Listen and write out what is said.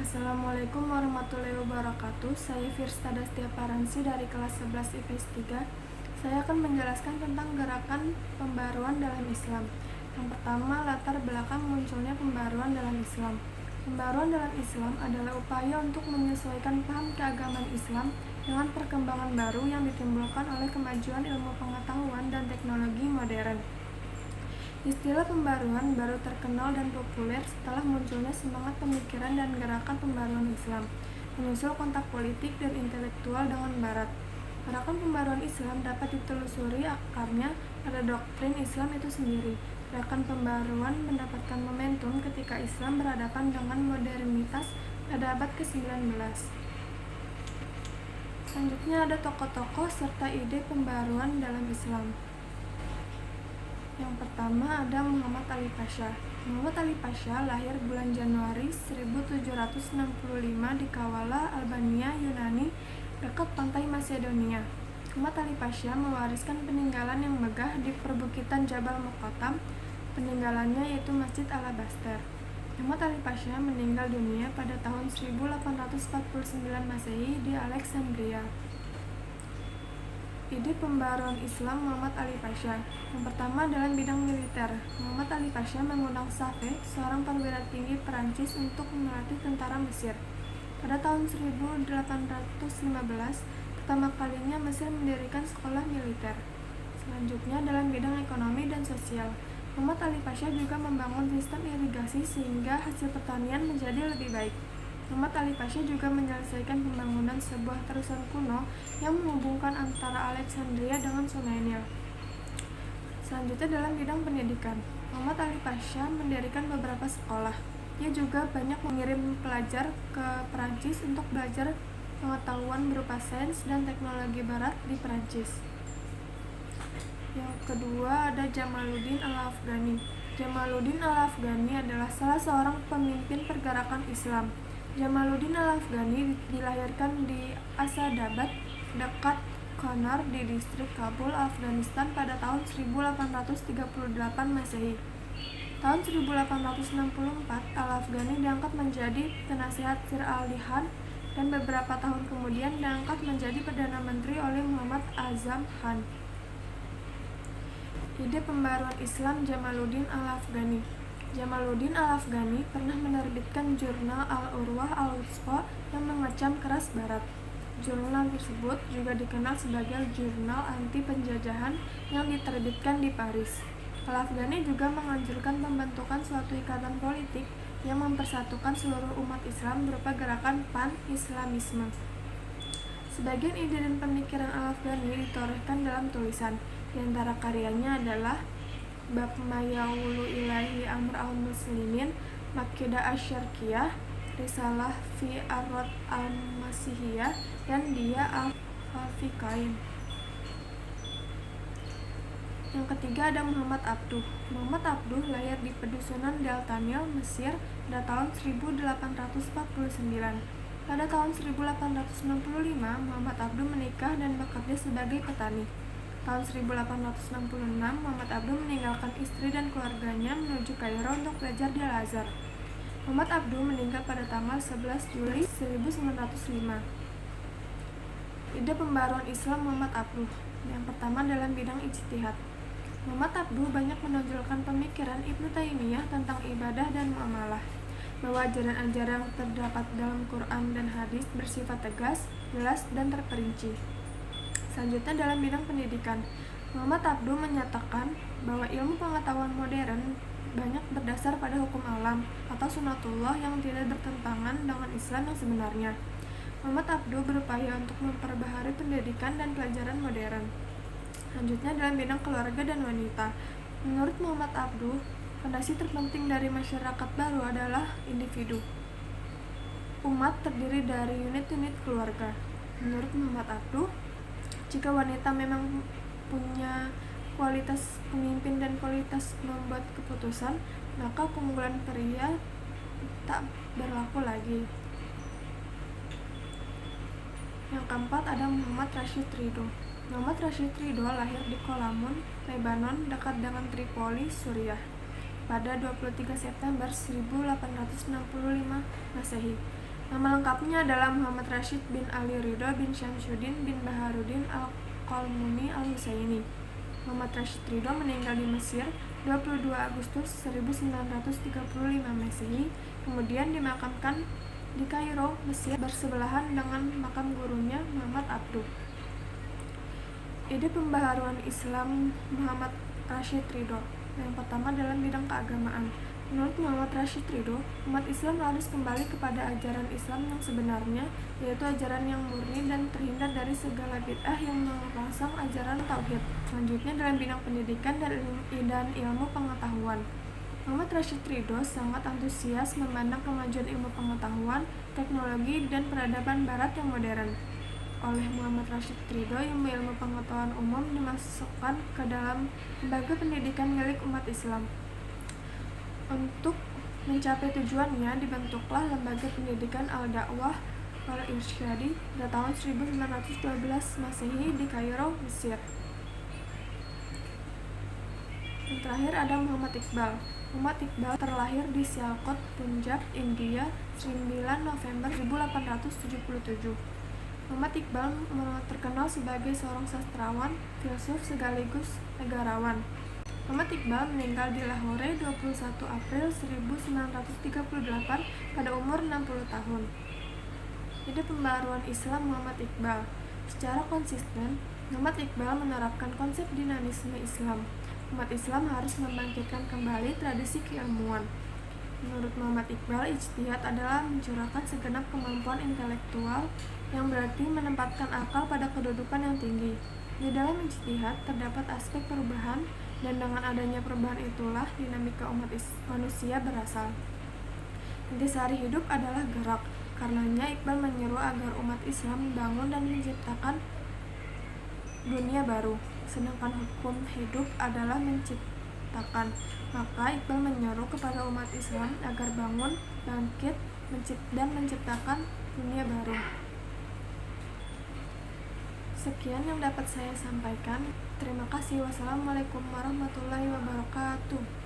Assalamualaikum warahmatullahi wabarakatuh. Saya Firsta Dastia Paransi dari kelas 11 IPS 3. Saya akan menjelaskan tentang gerakan pembaruan dalam Islam. Yang pertama, latar belakang munculnya pembaruan dalam Islam. Pembaruan dalam Islam adalah upaya untuk menyesuaikan paham keagamaan Islam dengan perkembangan baru yang ditimbulkan oleh kemajuan ilmu pengetahuan dan teknologi modern. Istilah pembaruan baru terkenal dan populer setelah munculnya semangat pemikiran dan gerakan pembaruan Islam, menyusul kontak politik dan intelektual dengan Barat. Gerakan pembaruan Islam dapat ditelusuri akarnya pada doktrin Islam itu sendiri. Gerakan pembaruan mendapatkan momentum ketika Islam berhadapan dengan modernitas pada abad ke-19. Selanjutnya ada tokoh-tokoh serta ide pembaruan dalam Islam. Yang pertama ada Muhammad Ali Pasha. Muhammad Ali Pasha lahir bulan Januari 1765 di Kavala, Albania, Yunani, dekat pantai Macedonia. Muhammad Ali Pasha mewariskan peninggalan yang megah di perbukitan Jabal Muqattam. Peninggalannya yaitu Masjid Al-Abastar. Muhammad Ali Pasha meninggal dunia pada tahun 1849 Masehi di Alexandria. Ide pembaruan Islam Muhammad Ali Pasha. Yang pertama dalam bidang militer. Muhammad Ali Pasha mengundang Safed, seorang perwira tinggi Perancis, untuk melatih tentara Mesir. Pada tahun 1815, pertama kalinya Mesir mendirikan sekolah militer. Selanjutnya dalam bidang ekonomi dan sosial. Muhammad Ali Pasha juga membangun sistem irigasi sehingga hasil pertanian menjadi lebih baik. Muhammad Ali Pasha juga menyelesaikan pembangunan sebuah terusan kuno yang menghubungkan antara Alexandria dengan Sungai Nil. Selanjutnya dalam bidang pendidikan, Muhammad Ali Pasha mendirikan beberapa sekolah. Ia juga banyak mengirim pelajar ke Perancis untuk belajar pengetahuan berupa sains dan teknologi barat di Perancis. Yang kedua ada Jamaluddin Al-Afghani. Jamaluddin Al-Afghani adalah salah seorang pemimpin pergerakan Islam. Jamaluddin Al-Afghani dilahirkan di Asadabad, dekat Qanar di distrik Kabul, Afghanistan pada tahun 1838 Masehi. Tahun 1864, Al-Afghani diangkat menjadi penasihat Sir Ali Khan dan beberapa tahun kemudian diangkat menjadi Perdana Menteri oleh Muhammad Azam Khan. Ide pembaruan Islam Jamaluddin Al-Afghani. Jamaluddin Al-Afghani pernah menerbitkan jurnal Al-Urwah Al-Wuthqa yang mengecam keras Barat. Jurnal tersebut juga dikenal sebagai jurnal anti penjajahan yang diterbitkan di Paris. Al-Afghani juga menganjurkan pembentukan suatu ikatan politik yang mempersatukan seluruh umat Islam berupa gerakan pan-Islamisme. Sebagian ide dan pemikiran Al-Afghani ditorehkan dalam tulisan. Di antara karyanya adalah Bab Mayawulu Ilahi Amr al-Muslimin, Makidah Asyarkiyah, Risalah fi Arad al-Masihiyah, dan Dia al-Fikain. Yang ketiga ada Muhammad Abduh. Muhammad Abduh lahir di Pedusunan Delta Nil, Mesir pada tahun 1849. Pada tahun 1865, Muhammad Abduh menikah dan bekerja sebagai petani. Tahun 1866, Muhammad Abduh meninggalkan istri dan keluarganya menuju Kairo untuk belajar di Al-Azhar. Muhammad Abduh meninggal pada tanggal 11 Juli 1905. Ide pembaruan Islam Muhammad Abduh. Yang pertama dalam bidang ijtihad. Muhammad Abduh banyak menonjolkan pemikiran Ibnu Taimiyah tentang ibadah dan muamalah, bahwa ajaran-ajaran yang terdapat dalam Quran dan hadis bersifat tegas, jelas, dan terperinci. Selanjutnya dalam bidang pendidikan, Muhammad Abduh menyatakan bahwa ilmu pengetahuan modern banyak berdasar pada hukum alam atau sunatullah yang tidak bertentangan dengan Islam yang sebenarnya. Muhammad Abduh berupaya untuk memperbaharui pendidikan dan pelajaran modern. Selanjutnya dalam bidang keluarga dan wanita, menurut Muhammad Abduh, fondasi terpenting dari masyarakat baru adalah individu. Umat terdiri dari unit-unit keluarga. Menurut Muhammad Abduh, jika wanita memang punya kualitas pemimpin dan kualitas membuat keputusan, maka keunggulan pria tak berlaku lagi. Yang keempat ada Muhammad Rashid Ridho. Muhammad Rashid Ridho lahir di Kolamun, Lebanon, dekat dengan Tripoli, Suriah, pada 23 September 1865 Masehi. Nama lengkapnya adalah Muhammad Rashid bin Ali Ridho bin Syamsuddin bin Baharuddin Al-Qalmuni Al-Husaini. Muhammad Rashid Ridho meninggal di Mesir 22 Agustus 1935 Masehi, kemudian dimakamkan di Kairo, Mesir, bersebelahan dengan makam gurunya Muhammad Abduh. Ide pembaharuan Islam Muhammad Rashid Ridho. Yang pertama dalam bidang keagamaan. Menurut Muhammad Rashid Ridho, umat Islam harus kembali kepada ajaran Islam yang sebenarnya, yaitu ajaran yang murni dan terhindar dari segala bid'ah yang merangsang ajaran tauhid. Selanjutnya dalam bidang pendidikan dan ilmu pengetahuan. Muhammad Rashid Ridho sangat antusias memandang kemajuan ilmu pengetahuan, teknologi, dan peradaban barat yang modern. Oleh Muhammad Rashid Ridho, ilmu pengetahuan umum dimasukkan ke dalam lembaga pendidikan milik umat Islam. Untuk mencapai tujuannya, dibentuklah Lembaga Pendidikan Al-Da'wah Wal-Irsyadi pada tahun 1912 Masehi di Kairo, Mesir. Yang terakhir ada Muhammad Iqbal. Muhammad Iqbal terlahir di Sialkot, Punjab, India, 9 November 1877. Muhammad Iqbal terkenal sebagai seorang sastrawan, filsuf sekaligus negarawan. Muhammad Iqbal meninggal di Lahore 21 April 1938 pada umur 60 tahun. Ide pembaharuan Islam Muhammad Iqbal. Secara konsisten, Muhammad Iqbal menerapkan konsep dinamisme Islam. Umat Islam harus membangkitkan kembali tradisi keilmuan. Menurut Muhammad Iqbal, ijtihad adalah mencurahkan segenap kemampuan intelektual yang berarti menempatkan akal pada kedudukan yang tinggi. Di dalam ijtihad terdapat aspek perubahan, dan dengan adanya perubahan itulah dinamika umat manusia berasal. Intisari hidup adalah gerak. Karenanya Iqbal menyeru agar umat Islam membangun dan menciptakan dunia baru, sedangkan hukum hidup adalah menciptakan. Maka Iqbal menyeru kepada umat Islam agar bangun, bangkit, dan menciptakan dunia baru. Sekian yang dapat saya sampaikan. Terima kasih. Wassalamualaikum warahmatullahi wabarakatuh.